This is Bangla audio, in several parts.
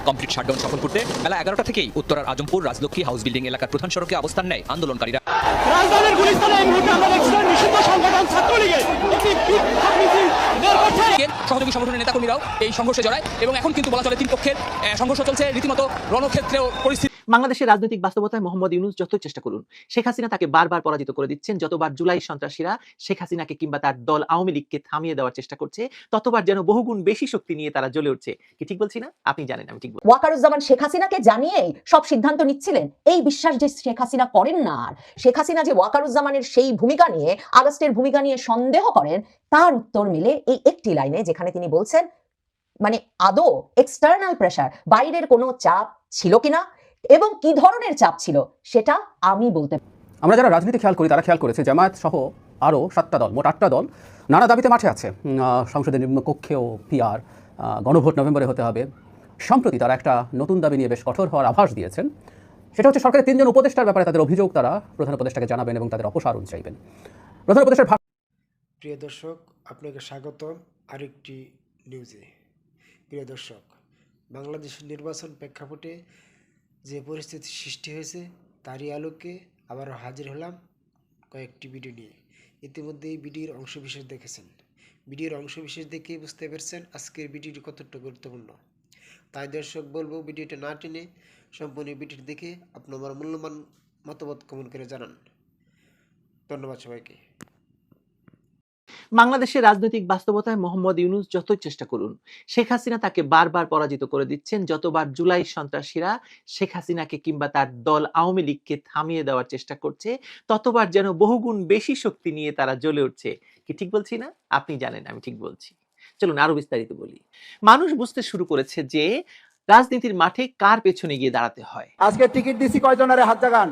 কমপ্লিট শাটডাউন সফল করতে বেলা 11টা থেকেই উত্তরার আজমপুর রাজলক্ষ্মী হাউস বিল্ডিং এলাকার প্রধান সড়কে অবস্থান নেয় আন্দোলনকারীরা। রাজধানীর গুলিস্তানে এই মুহূর্তে আমরা দেখছিলাম নিষিদ্ধ সংগঠন ছাত্রলীগের একটি বিক্ষোভ মিছিল বের করছে। সহযোগী সংগঠনের নেতাকর্মীরাও এই সংঘর্ষে জড়ায় এবং এখন কিন্তু বলা চলে তিন পক্ষের সংঘর্ষ চলছে, রীতিমতো রণক্ষেত্রেও পরিস্থিতি। বাংলাদেশের রাজনৈতিক বাস্তবতায় মোহাম্মদ ইউনূস যতই চেষ্টা করুন, শেখ হাসিনা তাকে বারবার পরাজিত করে দিচ্ছেন। যতবার জুলাই সন্ত্রাসীরা শেখ হাসিনাকে কিংবা তার দল আওয়ামী লীগকে থামিয়ে দেওয়ার চেষ্টা করছে, ততবার যেন বহুগুণ বেশি শক্তি নিয়ে তারা জ্বলে উঠছে। কি ঠিক বলছি না? আপনি জানেন আমি ঠিক বলছি। ওয়াকারুজ্জামান শেখ হাসিনাকে জানিয়েই সব সিদ্ধান্ত নিচ্ছিলেন, এই বিশ্বাস যে শেখ হাসিনা করেন না। আর শেখ হাসিনা যে ওয়াকারুজ্জামানের সেই ভূমিকা নিয়ে, আগস্টের ভূমিকা নিয়ে সন্দেহ করেন, তার উত্তর মিলে এই একটি লাইনে, যেখানে তিনি বলছেন মানে আদৌ এক্সটার্নাল প্রেসার, বাইরের কোনো চাপ ছিল কিনা এবং কি ধরনের চাপ ছিল সেটা আমি বলতে। আমরা যারা রাজনীতি খেয়াল করি তারা খেয়াল করেছে জামায়াত সহ আরও 7টা দল, মোট 8টা দল নানা দাবিতে মাঠে আছে। সংসদের নিম্নকক্ষেও পিআর, গণভোট নভেম্বরে হতে হবে। সম্প্রতি তারা একটা নতুন দাবি নিয়ে বেশ কঠোর হওয়ার আভাস দিয়েছেন। সেটা হচ্ছে সরকারের 3 জন উপদেষ্টার ব্যাপারে তাদের অভিযোগ তারা প্রধান উপদেষ্টাকে জানাবেন এবং তাদের অপসারণ চাইবেন। প্রধান উপদেষ্টার প্রিয় দর্শক, আপনাকে স্বাগত আরেকটি নিউজে। প্রিয় দর্শক, বাংলাদেশের নির্বাচন প্রেক্ষাপটে যে পরিস্থিতি সৃষ্টি হয়েছে তারই আলোকে আবারও হাজির হলাম কয়েকটি ভিডিও নিয়ে। ইতিমধ্যে এই ভিডিওর অংশবিশেষ দেখেছেন। ভিডিওর অংশবিশেষ দেখেই বুঝতে পারছেন আজকের ভিডিওটি কতটা গুরুত্বপূর্ণ। তাই দর্শক বলবো, ভিডিওটা না টেনে সম্পূর্ণ ভিডিওটি দেখে আপনার মূল্যবান মতামত কমেন্ট করে জানান। ধন্যবাদ সবাইকে। বাংলাদেশের রাজনৈতিক বাস্তবতায় মোহাম্মদ ইউনূস যতই চেষ্টা করুন, শেখ হাসিনা তাকে বারবার পরাজিত করে দিচ্ছেন। যতবার জুলাই সন্ত্রাসীরা শেখ হাসিনাকে কিংবা তার দল আওয়ামী লীগকে থামিয়ে দেওয়ার চেষ্টা করছে, ততবার যেন বহুগুণ বেশি শক্তি নিয়ে তারা জ্বলে উঠছে। কি ঠিক বলছি না? আপনি জানেন আমি ঠিক বলছি। চলুন আরো বিস্তারিত বলি। মানুষ বুঝতে শুরু করেছে যে রাজনীতির মাঠে কার পেছনে গিয়ে দাঁড়াতে হয়। আজকে টিকিট দিছি কয়জনের হাত জাগান?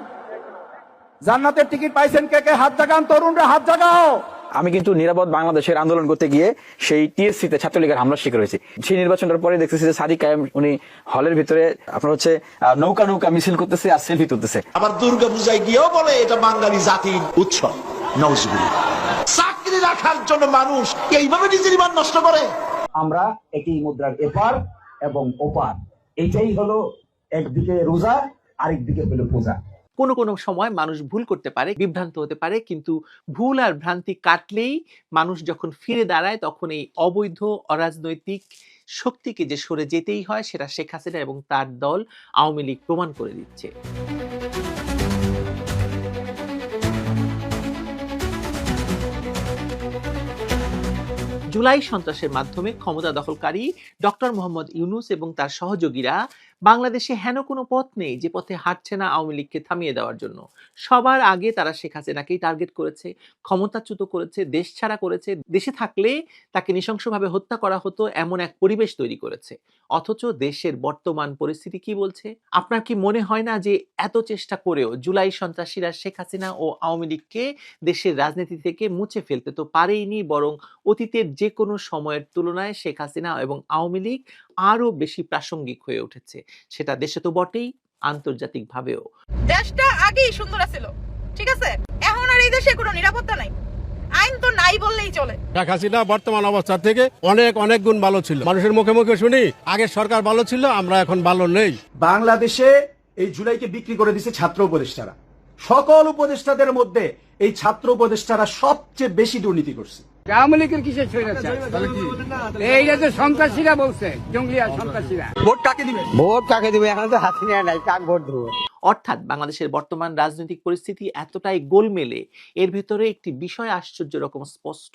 জান্নাতের টিকিট পাইছেন কে কে? হাত জাগান, তরুণরা হাত জাগাও। আমি কিন্তু নিরাপদ বাংলাদেশের আন্দোলন করতে গিয়ে সেই টিএসসিতে ছাত্রলীগের হামলার শিকার হয়েছি। সেই নির্বাচনটার পরে দেখতেছি যে সাদিক কায়েম উনি হলের ভিতরে আপনার হচ্ছে নৌকা নৌকা মিছিল করতেছে আর সেলফি তুলতেছে। আবার দুর্গা পূজায় গিয়েও বলে এটা বাঙালি জাতির উৎসব। নওয়াজুবিল্লাহ। চাকরি রাখার জন্য মানুষ এইভাবে নিজের ঈমান নষ্ট করে। আমরা একই মুদ্রার এপার এবং ওপার, এটাই হলো একদিকে রোজা আরেকদিকে হলো পূজা। কোনো কোনো সময় মানুষ ভুল করতে পারে, বিভ্রান্ত হতে পারে, কিন্তু ভুল আর ভ্রান্তি কাটলেই মানুষ যখন ফিরে দাঁড়ায় তখন এই অবৈধ অরাজনৈতিক শক্তিকে যে সরে যেতেই হয় সেটা শেখ হাসিনা এবং তার দল আওয়ামী লীগ প্রমাণ করে দিচ্ছে। জুলাই সন্ত্রাসের মাধ্যমে ক্ষমতা দখলকারী ডক্টর মোহাম্মদ ইউনূস এবং তার সহযোগীরা বাংলাদেশে হেন কোনো পথ নেই যে পথে হাঁটছে না আওয়ামী লীগকে থামিয়ে দেওয়ার জন্য। সবার আগে তারা শেখ হাসিনাকেই টার্গেট করেছে, ক্ষমতাচ্যুত করেছে, দেশ ছাড়া করেছে, দেশে থাকলে তাকে নৃশংসভাবে হত্যা করা হতো এমন এক পরিবেশ তৈরি করেছে। অথচ দেশের বর্তমান পরিস্থিতি কি বলছে? আপনার কি মনে হয় না যে এত চেষ্টা করেও জুলাই সন্ত্রাসীরা শেখ হাসিনা ও আওয়ামী লীগকে দেশের রাজনীতি থেকে মুছে ফেলতে তো পারেইনি, বরং অতীতের যে কোনো সময়ের তুলনায় শেখ হাসিনা এবং আওয়ামী লীগ আরো বেশি প্রাসঙ্গিক হয়ে উঠেছে। সেটা দেশে তো বটেই, আন্তর্জাতিক ভাবেও। দেশটা আগেই সুন্দর ছিল, ঠিক আছে? এখন আর এই দেশে কোনো নিরাপত্তা নাই, আইন তো নাই বললেই চলে। শেখ হাসিনা বর্তমান অবস্থা থেকে অনেক অনেক গুণ ভালো ছিল। মানুষের মুখে মুখে শুনি আগের সরকার ভালো ছিল, আমরা এখন ভালো নেই। বাংলাদেশে এই জুলাইকে বিক্রি করে দিচ্ছে ছাত্র উপদেষ্টারা। সকল উপদেষ্টাদের মধ্যে এই ছাত্র উপদেষ্টারা সবচেয়ে বেশি দুর্নীতি করছে। আওয়ামী লীগের কিসের এইটা তো সন্ত্রাসীরা বলছে, জঙ্গিয়া সন্ত্রাসীরা। ভোট কাকে দিবে? ভোট কাকে দিবে এখন তো হাসিনা নাই, কাক ভোট দেবো? অর্থাৎ বাংলাদেশের বর্তমান রাজনৈতিক পরিস্থিতি এতটাই গোলমেলে, এর ভিতরে একটি বিষয় আশ্চর্য রকম স্পষ্ট।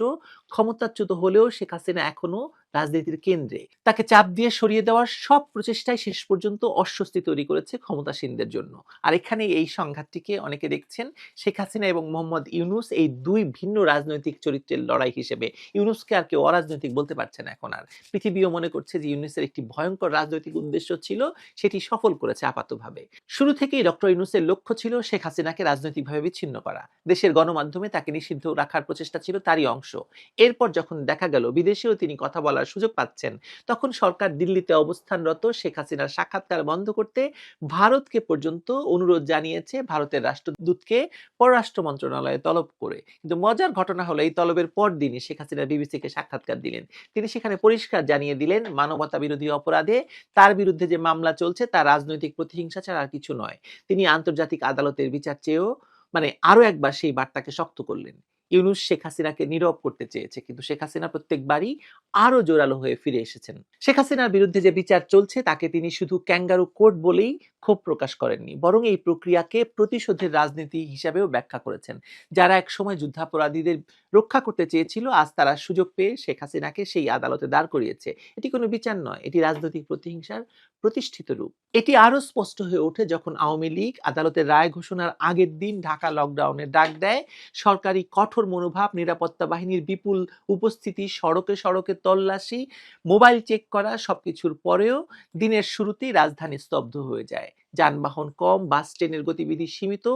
ক্ষমতাচ্যুত হলেও শেখ হাসিনা এখনো রাজনীতির কেন্দ্রে। তাকে চাপ দিয়ে সরিয়ে দেওয়ার সব প্রচেষ্টায় শেষ পর্যন্ত অস্বস্তি তৈরি করেছে ক্ষমতাসীনদের জন্য। আর এখানে এই সংঘাতটিকে অনেকে দেখছেন শেখ হাসিনা এবং মোহাম্মদ ইউনূস এই দুই ভিন্ন রাজনৈতিক চরিত্রের লড়াই হিসেবে। ইউনূসকে আর কেউ অরাজনৈতিক বলতে পারছে না এখন আর। পৃথিবীও মনে করছে যে ইউনূসের একটি ভয়ঙ্কর রাজনৈতিক উদ্দেশ্য ছিল, সেটি সফল করেছে আপাতভাবে। শুরু থেকেই ডক্টর ইউনূসের লক্ষ্য ছিল শেখ হাসিনাকে রাজনৈতিকভাবে বিচ্ছিন্ন করা। দেশের গণমাধ্যমে তাকে নিষিদ্ধ রাখার প্রচেষ্টা ছিল তারই অংশ। এরপর যখন দেখা গেল বিদেশেও তিনি কথা বলার সুযোগ পাচ্ছেন, তখন সরকার দিল্লিতে অবস্থানরত শেখ হাসিনার সাক্ষাৎকার বন্ধ করতে ভারতকে পর্যন্ত অনুরোধ জানিয়েছে, ভারতের রাষ্ট্রদূতকে পররাষ্ট্র মন্ত্রণালয়ে তলব করে। কিন্তু মজার ঘটনা হলো এই তলবের পরদিনই শেখ হাসিনা বিবিসিকে সাক্ষাৎকার দিলেন। তিনি সেখানে পরিষ্কার জানিয়ে দিলেন মানবতা বিরোধী অপরাধে তার বিরুদ্ধে যে মামলা চলছে তা রাজনৈতিক প্রতিহিংসা ছাড়া আর কিছু নয়। তিনি আন্তর্জাতিক আদালতের বিচার চেয়েও আরো একবার সেই বার্তাকে শক্ত করলেন। ইউনূস শেখ হাসিনাকে নীরব করতে চেয়েছে, কিন্তু শেখ হাসিনা প্রত্যেকবারই আরো জোরালো হয়ে ফিরে এসেছেন। শেখ হাসিনার বিরুদ্ধে যে বিচার চলছে তাকে তিনি শুধু ক্যাঙ্গারু কোর্ট বলেই ক্ষোভ প্রকাশ করেননি, বরং এই প্রক্রিয়াকে প্রতিশোধের রাজনীতি হিসাবেও ব্যাখ্যা করেছেন। যারা একসময় যুদ্ধাপরাধীদের রক্ষা করতে চেয়েছিল, আজ তারা সুযোগ পেয়ে শেখ হাসিনাকে সেই আদালতে দাঁড় করিয়েছে। এটি কোনো বিচার নয়, এটি রাজনৈতিক প্রতিহিংসার প্রতিষ্ঠিত রূপ। এটি আরো স্পষ্ট হয়ে ওঠে যখন আওয়ামী লীগ আদালতের রায় ঘোষণার আগের দিন ঢাকা লকডাউনের ডাক দেয়। সরকারি কঠোর মনোভাব, নিরাপত্তা বাহিনীর বিপুল উপস্থিতি, সড়কে সড়কে তল্লাশি, মোবাইল চেক করা, সবকিছুর পরেও দিনের শুরুতেই রাজধানী স্তব্ধ হয়ে যায়। যানবাহন কম, বাস ট্রেনের গতিবিধি সীমিত,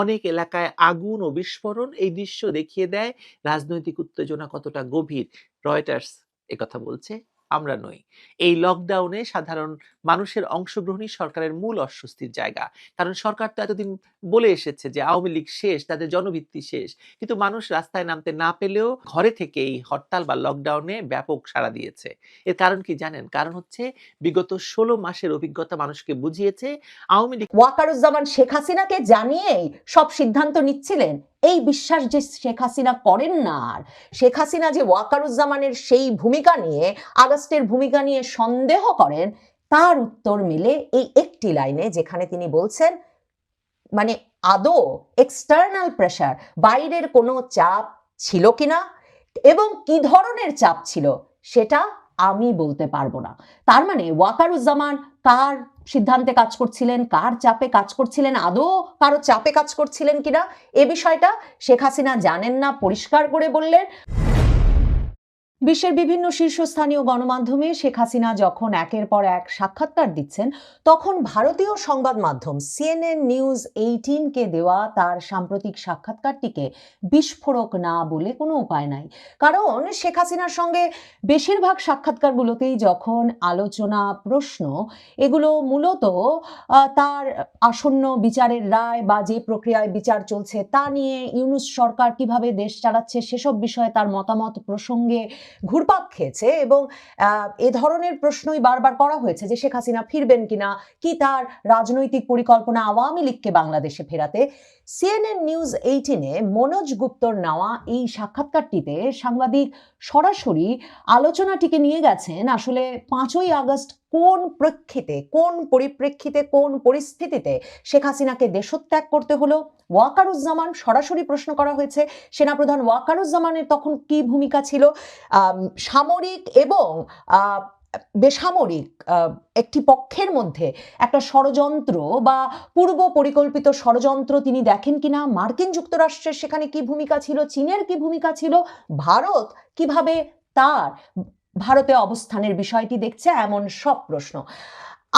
অনেক এলাকায় আগুন ও বিস্ফোরণ। এই দৃশ্য দেখিয়ে দেয় রাজনৈতিক উত্তেজনা কতটা গভীর। রয়টার্স একথা বলছে, আমরা নই। এই লকডাউনে সাধারণ মানুষের অংশগ্রহণই সরকারের মূল অস্বস্তির জায়গা। কারণ সরকার তো এতদিন বলে এসেছে যে আওয়ামী লীগ শেষ, তাদের জনভিত্তি শেষ, কিন্তু মানুষ রাস্তায় নামতে না পেলেও ঘরে থেকে এই হরতাল বা লকডাউনে ব্যাপক সাড়া দিয়েছে। এর কারণ কি জানেন? কারণ হচ্ছে বিগত 16 মাসের অভিজ্ঞতা মানুষকে বুঝিয়েছে আওয়ামী লীগ ওয়াকারুজ্জামান শেখ হাসিনাকে জানিয়েই সব সিদ্ধান্ত নিচ্ছিলেন, এই বিশ্বাস যে শেখ হাসিনা করেন না। আর শেখ হাসিনা যে ওয়াকারুজ্জামানের সেই ভূমিকা নিয়ে, আগস্টের ভূমিকা নিয়ে সন্দেহ করেন, তার উত্তর মিলে এই একটি লাইনে, যেখানে তিনি বলছেন আদৌ এক্সটার্নাল প্রেসার, বাইরের কোনো চাপ ছিল কিনা এবং কি ধরনের চাপ ছিল সেটা আমি বলতে পারবো না। তার মানে ওয়াকারুজ্জামান কার সিদ্ধান্তে কাজ করছিলেন, কার চাপে কাজ করছিলেন, আদৌ কারো চাপে কাজ করছিলেন কিনা এ বিষয়টা শেখ হাসিনা জানেন না, পরিষ্কার করে বললেন। বিশ্বের বিভিন্ন শীর্ষস্থানীয় গণমাধ্যমে শেখ হাসিনা যখন একের পর এক সাক্ষাৎকার দিচ্ছেন, তখন ভারতীয় সংবাদ মাধ্যম CNN নিউজ 18কে দেওয়া তার সাম্প্রতিক সাক্ষাৎকারটিকে বিস্ফোরক না বলে কোনো উপায় নাই। কারণ শেখ হাসিনার সঙ্গে বেশিরভাগ সাক্ষাৎকারগুলোতেই যখন আলোচনা, প্রশ্ন, এগুলো মূলত তার আসন্ন বিচারের রায় বা যে প্রক্রিয়ায় বিচার চলছে তা নিয়ে, ইউনূস সরকার কিভাবে দেশ চালাচ্ছে সেসব বিষয়ে তার মতামত প্রসঙ্গে ঘুরপাক খেয়েছে। এবং এ ধরনের প্রশ্নই বারবার করা হয়েছে যে শেখ হাসিনা ফিরবেন কিনা, কি তার রাজনৈতিক পরিকল্পনা আওয়ামী লীগকে বাংলাদেশে ফেরাতে। CNN নিউজ 18-এ মনোজ গুপ্তর নেওয়া এই সাক্ষাৎকারটিতে সাংবাদিক সরাসরি আলোচনাটিকে নিয়ে গেছেন আসলে 5ই আগস্ট কোন প্রেক্ষিতে, কোন পরিপ্রেক্ষিতে, কোন পরিস্থিতিতে শেখ হাসিনাকে দেশত্যাগ করতে হলো। ওয়াকারুজ্জামান সরাসরি প্রশ্ন করা হয়েছে, সেনাপ্রধান ওয়াকারুজ্জামানের তখন কি ভূমিকা ছিল, সামরিক এবং বেসামরিক একটি পক্ষের মধ্যে একটা ষড়যন্ত্র বা পূর্ব পরিকল্পিত ষড়যন্ত্র তিনি দেখেন কিনা, মার্কিন যুক্তরাষ্ট্রের সেখানে কি ভূমিকা ছিল, চীনের কি ভূমিকা ছিল, ভারত কিভাবে তার ভারতে অবস্থানের বিষয়টি দেখছে, এমন সব প্রশ্ন।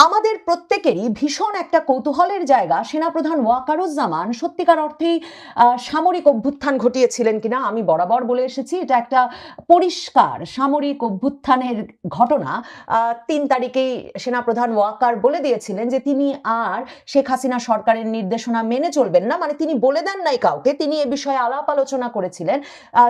আমাদের প্রত্যেকেরই ভীষণ একটা কৌতূহলের জায়গা, সেনাপ্রধান ওয়াকারুজ্জামান সত্যিকার অর্থেই সামরিক অভ্যুত্থান ঘটিয়েছিলেন কিনা। আমি বরাবর বলে এসেছি এটা একটা পরিষ্কার সামরিক অভ্যুত্থানের ঘটনা। 3 তারিখেই সেনাপ্রধান ওয়াকার বলে দিয়েছিলেন যে তিনি আর শেখ হাসিনা সরকারের নির্দেশনা মেনে চলবেন না। তিনি বলে দেন নাই কাউকে, তিনি এ বিষয়ে আলাপ আলোচনা করেছিলেন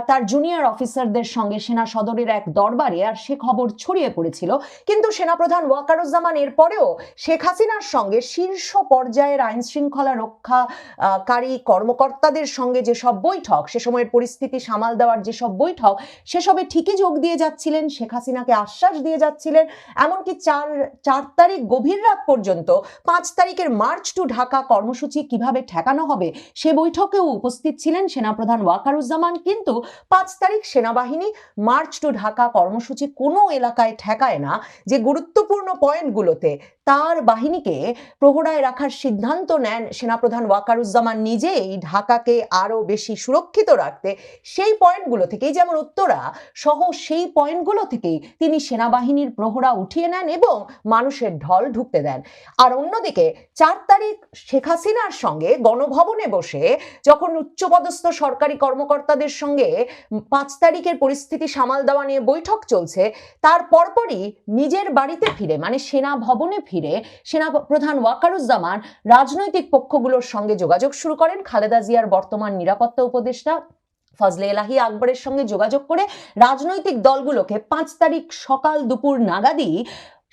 তার জুনিয়র অফিসারদের সঙ্গে সেনা সদরের এক দরবারে, আর সে খবর ছড়িয়ে পড়েছিল। কিন্তু সেনাপ্রধান ওয়াকারুজ্জামান এরপরেও শেখ হাসিনার সঙ্গে শীর্ষ পর্যায়ের আইন শৃঙ্খলা রক্ষাকারী কর্মকর্তাদের সঙ্গে যেসব বৈঠক, সে সময়ের পরিস্থিতি সামাল দেওয়ার যেসব বৈঠক, সেসবে ঠিকই যোগ দিয়ে যাচ্ছিলেন, শেখ হাসিনাকে আশ্বাস দিয়ে যাচ্ছিলেন। এমনকি 4 তারিখ গভীর রাত পর্যন্ত 5 তারিখের মার্চ টু ঢাকা কর্মসূচি কিভাবে ঠেকানো হবে সে বৈঠকেও উপস্থিত ছিলেন সেনাপ্রধান ওয়াকারুজ্জামান। কিন্তু 5 তারিখ সেনাবাহিনী মার্চ টু ঢাকা কর্মসূচি কোনো এলাকায় ঠেকায় না, যে গুরুত্বপূর্ণ পয়েন্টগুলোতে তার বাহিনীকে প্রহরায় রাখার সিদ্ধান্ত নেন সেনাপ্রধান ওয়াকারুজ্জামান নিজেই ঢাকাকে আরো বেশি সুরক্ষিত রাখতে, সেই পয়েন্টগুলো থেকেই, যেমন উত্তরা সহ সেই পয়েন্টগুলো থেকেই তিনি সেনাবাহিনীর প্রহরা উঠিয়ে নেন এবং মানুষের ঢল ঢুকতে দেন। আর অন্যদিকে 4 তারিখ শেখ হাসিনার সঙ্গে গণভবনে বসে যখন উচ্চপদস্থ সরকারি কর্মকর্তাদের সঙ্গে 5 তারিখের পরিস্থিতি সামাল দেওয়া নিয়ে বৈঠক চলছে, তার পরপরই নিজের বাড়িতে ফিরে, মানে সেনা ভবনে ফিরে সেনাপ্রধান ওয়াকারুজ্জামান রাজনৈতিক পক্ষগুলোর সঙ্গে যোগাযোগ শুরু করেন। খালেদা জিয়ার বর্তমান নিরাপত্তা উপদেষ্টা ফজলে এলাহি আকবরের সঙ্গে যোগাযোগ করে রাজনৈতিক দলগুলোকে 5 তারিখ সকাল দুপুর নাগাদই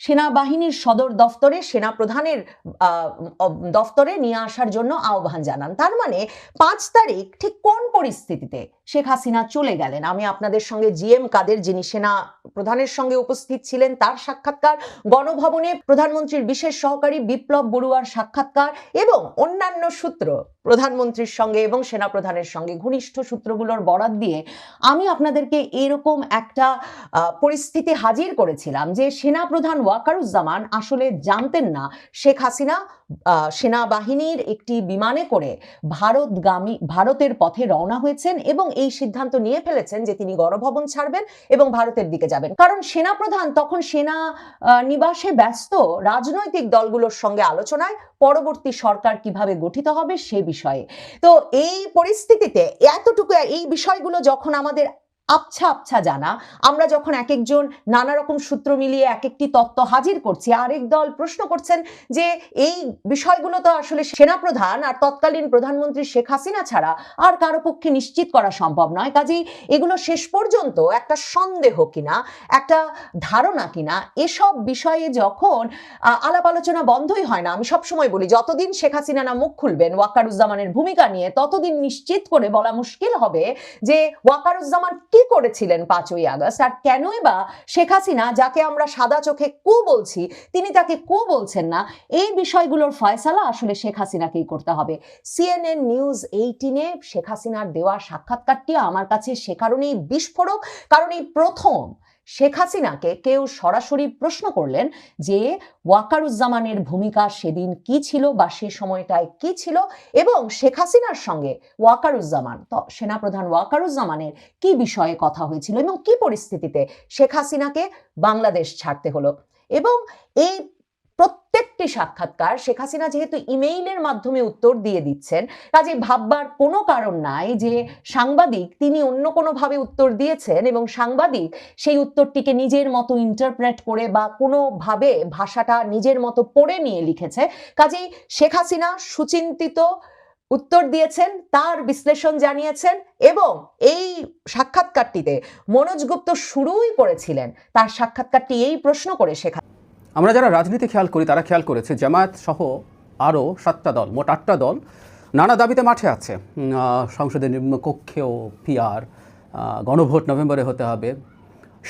সেনাবাহিনীর সদর দফতরে সেনাপ্রধানের দফতরে নিয়ে আসার জন্য আহ্বান জানান। তার মানে 5 তারিখ ঠিক কোন পরিস্থিতিতে শেখ হাসিনা চলে গেলেন, আমি আপনাদের সঙ্গে জিএম কাদের, যিনি সেনা প্রধানের সঙ্গে উপস্থিত ছিলেন, তার সাক্ষাৎকার, গণভবনে প্রধানমন্ত্রীর বিশেষ সহকারী বিপ্লব বড়ুয়ার সাক্ষাৎকার এবং অন্যান্য সূত্র প্রধানমন্ত্রীর সঙ্গে এবং সেনাপ্রধানের সঙ্গে ঘনিষ্ঠ সূত্রগুলোর বরাত দিয়ে আমি আপনাদেরকে এরকম একটা পরিস্থিতি হাজির করেছিলাম যে সেনাপ্রধান ওয়াকারুজ্জামান আসলে জানতেন না শেখ হাসিনা সেনাবাহিনীর একটি বিমানে করে ভারতের পথে রওনা হয়েছেন এবং এই সিদ্ধান্ত নিয়ে ফেলেছেন যে তিনি গণভবন ছাড়বেন এবং ভারতের দিকে যাবেন। কারণ সেনাপ্রধান তখন সেনা নিবাসে ব্যস্ত রাজনৈতিক দলগুলোর সঙ্গে আলোচনায় পরবর্তী সরকার কিভাবে গঠিত হবে সে বিষয়ে। তো এই পরিস্থিতিতে এতটুকু এই বিষয়গুলো যখন আমাদের আবছা আবছা জানা, আমরা যখন এক একজন নানা রকম সূত্র মিলিয়ে এক একটি তত্ত্ব হাজির করছি, আরেক দল প্রশ্ন করছেন যে এই বিষয়গুলো তো আসলে সেনাপ্রধান আর তৎকালীন প্রধানমন্ত্রী শেখ হাসিনা ছাড়া আর কারো পক্ষে নিশ্চিত করা সম্ভব নয়, কাজেই এগুলো শেষ পর্যন্ত একটা সন্দেহ কিনা, একটা ধারণা কিনা, এসব বিষয়ে যখন আলাপ আলোচনা বন্ধই হয় না। আমি সবসময় বলি, যতদিন শেখ হাসিনা না মুখ খুলবেন ওয়াকারুজ্জামানের ভূমিকা নিয়ে, ততদিন নিশ্চিত করে বলা মুশকিল হবে যে ওয়াকারুজ্জামান কি করেছিলেন 5ই আগস্ট, আর কেনই বা শেখ হাসিনা, যাকে আমরা সাদা চোখে কু বলছি, তিনি তাকে কু বলছেন না। এই বিষয়গুলোর ফয়সালা আসলে শেখ হাসিনাকেই করতে হবে। CNN নিউজ 18-এ শেখ হাসিনার দেওয়া সাক্ষাৎকারটি আমার কাছে সে কারণেই বিস্ফোরক, কারণ এই প্রথম শেখ হাসিনাকে কেউ সরাসরি প্রশ্ন করলেন যে ওয়াকারুজ্জামানের ভূমিকা সেদিন কি ছিল বা সে সময়টায় কি ছিল, এবং শেখ হাসিনার সঙ্গে ওয়াকারুজ্জামান, সেনাপ্রধান ওয়াকারুজ্জামানের কি বিষয়ে কথা হয়েছিল এবং কি পরিস্থিতিতে শেখ হাসিনাকে বাংলাদেশ ছাড়তে হলো। এবং এই প্রত্যেকটি সাক্ষাৎকার শেখ হাসিনা যেহেতু ইমেইলের মাধ্যমে উত্তর দিয়ে দিচ্ছেন, কাজে ভাববার কোনো কারণ নাই যে সাংবাদিক তিনি অন্য কোনোভাবে উত্তর দিয়েছেন এবং সাংবাদিক সেই উত্তরটিকে নিজের মতো ইন্টারপ্রেট করে বা কোনোভাবে ভাষাটা নিজের মতো পড়ে নিয়ে লিখেছে। কাজেই শেখ হাসিনা সুচিন্তিত উত্তর দিয়েছেন, তার বিশ্লেষণ জানিয়েছেন এবং এই সাক্ষাৎকারটিতে মনোজ গুপ্ত শুরুই করেছিলেন তার সাক্ষাৎকারটি এই প্রশ্ন করে শেখ। আমরা যারা রাজনীতি খেয়াল করি তারা খেয়াল করেছে জামায়াত সহ আরও 7টা দল, মোট 8টা দল নানা দাবিতে মাঠে আছে। সংসদের নিম্নকক্ষেও পিআর, গণভোট নভেম্বরে হতে হবে।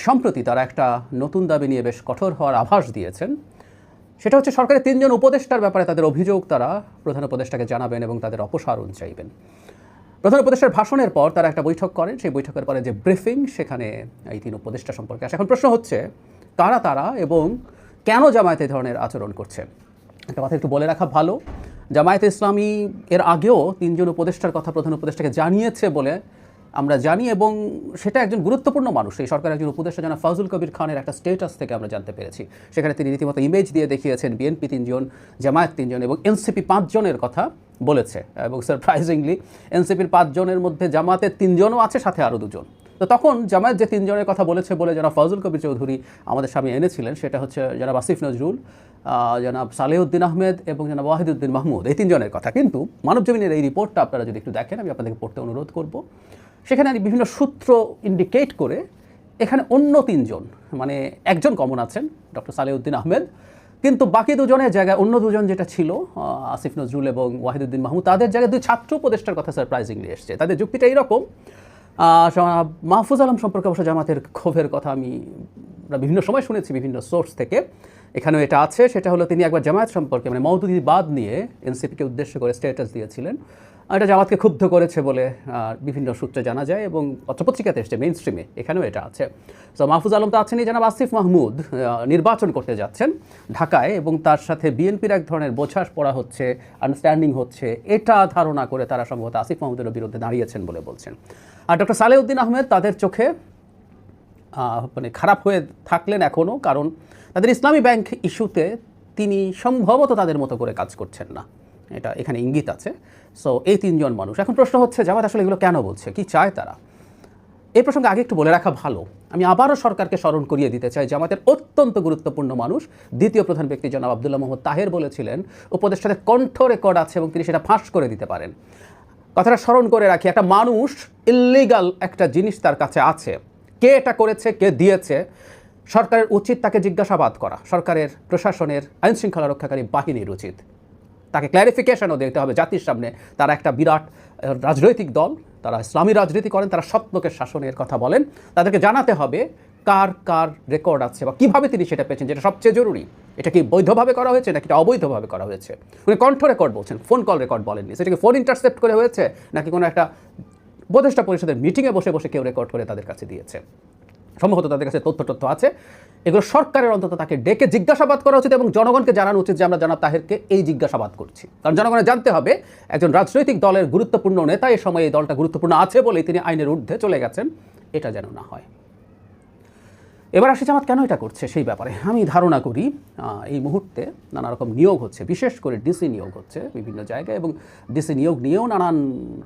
সম্প্রতি তারা একটা নতুন দাবি নিয়ে বেশ কঠোর হওয়ার আভাস দিয়েছেন। সেটা হচ্ছে সরকারের 3 জন উপদেষ্টার ব্যাপারে তাদের অভিযোগ তারা প্রধান উপদেষ্টাকে জানাবেন এবং তাদের অপসারণ চাইবেন। প্রধান উপদেষ্টার ভাষণের পর তারা একটা বৈঠক করেন, সেই বৈঠকের পরে যে ব্রিফিং, সেখানে এই 3 উপদেষ্টা সম্পর্কে আসে। এখন প্রশ্ন হচ্ছে তারা এবং কেন জামায়াত এই ধরনের আচরণ করছে। একটা কথা একটু বলে রাখা ভালো, জামায়াতে ইসলামী এর আগেও 3 জন উপদেষ্টার কথা প্রধান উপদেষ্টাকে জানিয়েছে বলে আমরা জানি, এবং সেটা একজন গুরুত্বপূর্ণ মানুষ, এই সরকারের একজন উপদেষ্টা জনাব ফাজুল কবির খানের একটা স্টেটাস থেকে আমরা জানতে পেরেছি। সেখানে তিনি রীতিমতো ইমেজ দিয়ে দেখিয়েছেন বিএনপি 3 জন, জামায়াত 3 জন এবং এনসিপি 5 জনের কথা বলেছে। এবং সারপ্রাইজিংলি এনসিপির 5 জনের মধ্যে জামায়াতের 3 জনও আছে, সাথে আরও 2 জন। তো তখন জামায়াত যে 3 জনের কথা বলেছে বলে জনাব ফাজুল কবির চৌধুরী আমাদের সামনে এনেছিলেন, সেটা হচ্ছে জনাব আসিফ নজরুল, জনাব সালেউদ্দিন আহমেদ এবং জনাব ওয়াহিদুদ্দিন মাহমুদ, এই 3 জনের কথা। কিন্তু মানবজমিনের এই রিপোর্টটা আপনারা যদি একটু দেখেন, আমি আপনাদেরকে পড়তে অনুরোধ করব। সেখানে বিভিন্ন সূত্র ইন্ডিকেট করে এখানে অন্য 3 জন, মানে একজন কমন আছেন ডক্টর সালেউদ্দিন আহমেদ, কিন্তু বাকি 2 জনের জায়গায় অন্য 2 জন যেটা ছিল আসিফ নজরুল এবং ওয়াহিদুদ্দিন মাহমুদ, তাদের জায়গায় 2 ছাত্র উপদেষ্টার কথা সারপ্রাইজিংলি এসছে। তাদের যুক্তিটা এইরকম, মাহফুজ আলম সম্পর্কে অবশ্য জামাতের ক্ষোভের কথা আমি বিভিন্ন সময় শুনেছি বিভিন্ন সোর্স থেকে, এখানেও এটা আছে। সেটা হলো তিনি একবার জামায়াত সম্পর্কে মানে মওদুদিবাদ নিয়ে এনসিপিকে উদ্দেশ্য করে স্ট্যাটাস দিয়েছিলেন এটা জামাতকে ক্ষুব্ধ করেছে বলে বিভিন্ন সূত্রে জানা যায় এবং পত্রপত্রিকাতে এসছে, মেইন স্ট্রিমে এখানেও এটা আছে। তো মাহফুজ আলম তো আছেনই, জানাব আসিফ মাহমুদ নির্বাচন করতে যাচ্ছেন ঢাকায় এবং তার সাথে বিএনপির এক ধরনের বোঝাস পড়া হচ্ছে, আন্ডারস্ট্যান্ডিং হচ্ছে, এটা ধারণা করে তারা সম্ভবত আসিফ মাহমুদের বিরুদ্ধে দাঁড়িয়েছেন বলে বলছেন। আর ডক্টর সালেউদ্দিন আহমেদ তাদের চোখে মানে খারাপ হয়ে থাকলেন এখনও, কারণ তাদের ইসলামী ব্যাংক ইস্যুতে তিনি সম্ভবত তাদের মতো করে কাজ করছেন না, এটা এখানে ইঙ্গিত আছে। সো এই তিনজন মানুষ, এখন প্রশ্ন হচ্ছে জামাত আসলে এগুলো কেন বলছে, কি চায় তারা? এই প্রসঙ্গে আগে একটু বলে রাখা ভালো, আমি আবারও সরকারকে স্মরণ করিয়ে দিতে চাই, জামাতের অত্যন্ত গুরুত্বপূর্ণ মানুষ দ্বিতীয় প্রধান ব্যক্তি জনাব আব্দুল্লাহ মোহাম্মদ তাহের বলেছিলেন উপদেষ্টাদের কণ্ঠ রেকর্ড আছে এবং তিনি সেটা ফাঁস করে দিতে পারেন। কথাটা স্মরণ করে রাখি, একটা মানুষ ইল্লিগাল একটা জিনিস তার কাছে আছে, কে এটা করেছে, কে দিয়েছে, সরকারের উচিত তাকে জিজ্ঞাসাবাদ করা, সরকারের প্রশাসনের আইনশৃঙ্খলা রক্ষাকারী বাহিনীর উচিত তাকে ক্ল্যারিফিকেশনও দিতে হবে জাতির সামনে। তারা একটা বিরাট রাজনৈতিক দল, তারা ইসলামী রাজনীতি করেন, তারা সৎলোকের শাসনের কথা বলেন, তাদেরকে জানাতে হবে কার কার রেকর্ড আছে বা কীভাবে তিনি সেটা পেয়েছেন, যেটা সবচেয়ে জরুরি। এটা কি বৈধভাবে করা হয়েছে নাকি এটা অবৈধভাবে করা হয়েছে? উনি কণ্ঠ রেকর্ড বলছেন, ফোন কল রেকর্ড বলেননি, সেটা কি ফোন ইন্টারসেপ্ট করে হয়েছে নাকি কোনো একটা উপদেষ্টা পরিষদের মিটিংয়ে বসে বসে কেউ রেকর্ড করে তাদের কাছে দিয়েছে? সম্ভবত তাদের কাছে তথ্য আছে, এগুলো সরকারের অন্তত তাকে ডেকে জিজ্ঞাসাবাদ করা উচিত এবং জনগণকে জানানো উচিত যে আমরা জানাব তাহেরকে এই জিজ্ঞাসাবাদ করছি। কারণ জনগণের জানতে হবে একজন রাজনৈতিক দলের গুরুত্বপূর্ণ নেতা এই সময়ে এই দলটা গুরুত্বপূর্ণ আছে বলেই তিনি আইনের ঊর্ধ্বে চলে গেছেন, এটা যেন না হয়। এবার আসি জামাত কেন এটা করছে সেই ব্যাপারে। আমি ধারণা করি এই মুহূর্তে নানা রকম নিয়োগ হচ্ছে, বিশেষ করে ডিসি নিয়োগ হচ্ছে বিভিন্ন জায়গায়, এবং ডিসি নিয়োগ নিয়েও নানান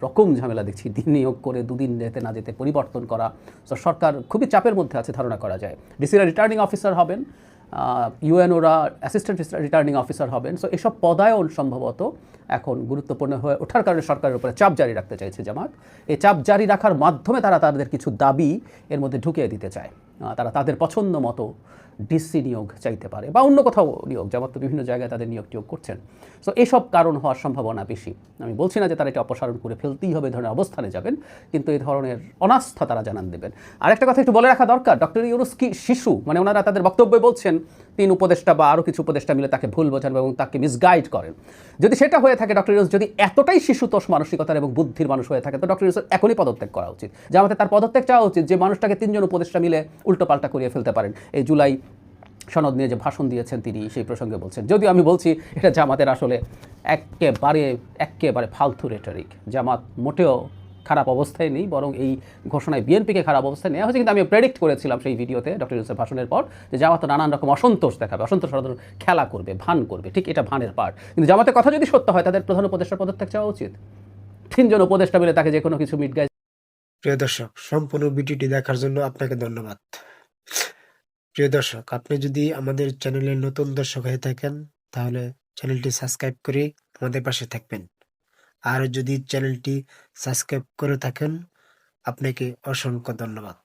রকম ঝামেলা দেখছি। দিন নিয়োগ করে দুদিন যেতে না যেতে পরিবর্তন করা, তো সরকার খুবই চাপের মধ্যে আছে ধারণা করা যায়। ডিসিরা রিটার্নিং অফিসার হবেন, ইউএনওরা অ্যাসিস্ট্যান্ট রিটার্নিং অফিসার হবেন। সো এসব পদায়ন সম্ভবত এখন গুরুত্বপূর্ণ হয়ে ওঠার কারণে সরকারের উপরে চাপ জারি রাখতে চাইছে জামাত। এই চাপ জারি রাখার মাধ্যমে তারা তাদের কিছু দাবি এর মধ্যে ঢুকিয়ে দিতে চায়। তারা তাদের পছন্দ মতো ডিসি নিয়োগ চাইতে পারে বা অন্য কোথাও নিয়োগ, জামাত তো বিভিন্ন জায়গায় তাদের নিয়োগ করছেন। সো এসব কারণ হওয়ার সম্ভাবনা বেশি। আমি বলছি না যে তারা এটা অপসারণ করে ফেলতেই হবে, এই ধরনের অবস্থানে যাবেন, কিন্তু এই ধরনের অনাস্থা তারা জানান দেবেন। আরেকটা কথা একটু বলে রাখা দরকার, ডক্টর ইউনূস কি শিশু? মানে ওনারা তাদের বক্তব্যে বলছেন 3 উপদেষ্টা বা আরও কিছু উপদেষ্টা মিলে তাকে ভুল বোঝান এবং তাকে মিসগাইড করেন। যদি সেটা হয়ে থাকে, ডক্টর ইউনূস যদি এতটাই শিশুতোষ মানসিকতার এবং বুদ্ধির মানুষ হয়ে থাকে, তো ডক্টর ইউনূসের এখনই পদত্যাগ করা উচিত। জামাতে তার পদত্যাগ চাওয়া উচিত, যে মানুষটাকে 3 জন উপদেষ্টা মিলে উল্টোপাল্টা করিয়ে ফেলতে পারেন। এই জুলাই সনদ নিয়ে যে ভাষণ দিয়েছেন তিনি সেই প্রসঙ্গে বলছেন, যদিও আমি বলছি এটা জামাতের আসলে একেবারে ফালতু রেটরিক। জামাত মোটেও খারাপ অবস্থায় নেই, বরং এই ঘোষণায় বিএনপিকে খারাপ অবস্থায় নেওয়া হয়েছে। কিন্তু আমি প্রেডিক্ট করেছিলাম সেই ভিডিওতে ডক্টর ইউনূসের ভাষণের পর যে জামাত নানান রকম অসন্তোষ দেখাবে, অসন্তোষ খেলা করবে, ভান করবে, ঠিক এটা ভানের পার্ট। কিন্তু জামাতের কথা যদি সত্য হয়, তাদের প্রধান উপদেষ্টার পদত্যাগ চাওয়া উচিত। 3 জন উপদেষ্টা মিলে তাকে যে কোনো কিছু মিটগায়। প্রিয় দর্শক, সম্পূর্ণ ভিডিওটি দেখার জন্য আপনাকে ধন্যবাদ। প্রিয় দর্শক, আপনি যদি আমাদের চ্যানেলের নতুন দর্শক হয়ে থাকেন তাহলে চ্যানেলটি সাবস্ক্রাইব করে আমাদের পাশে থাকবেন। আর যদি চ্যানেলটি সাবস্ক্রাইব করে থাকেন, আপনাকে অসংখ্য ধন্যবাদ।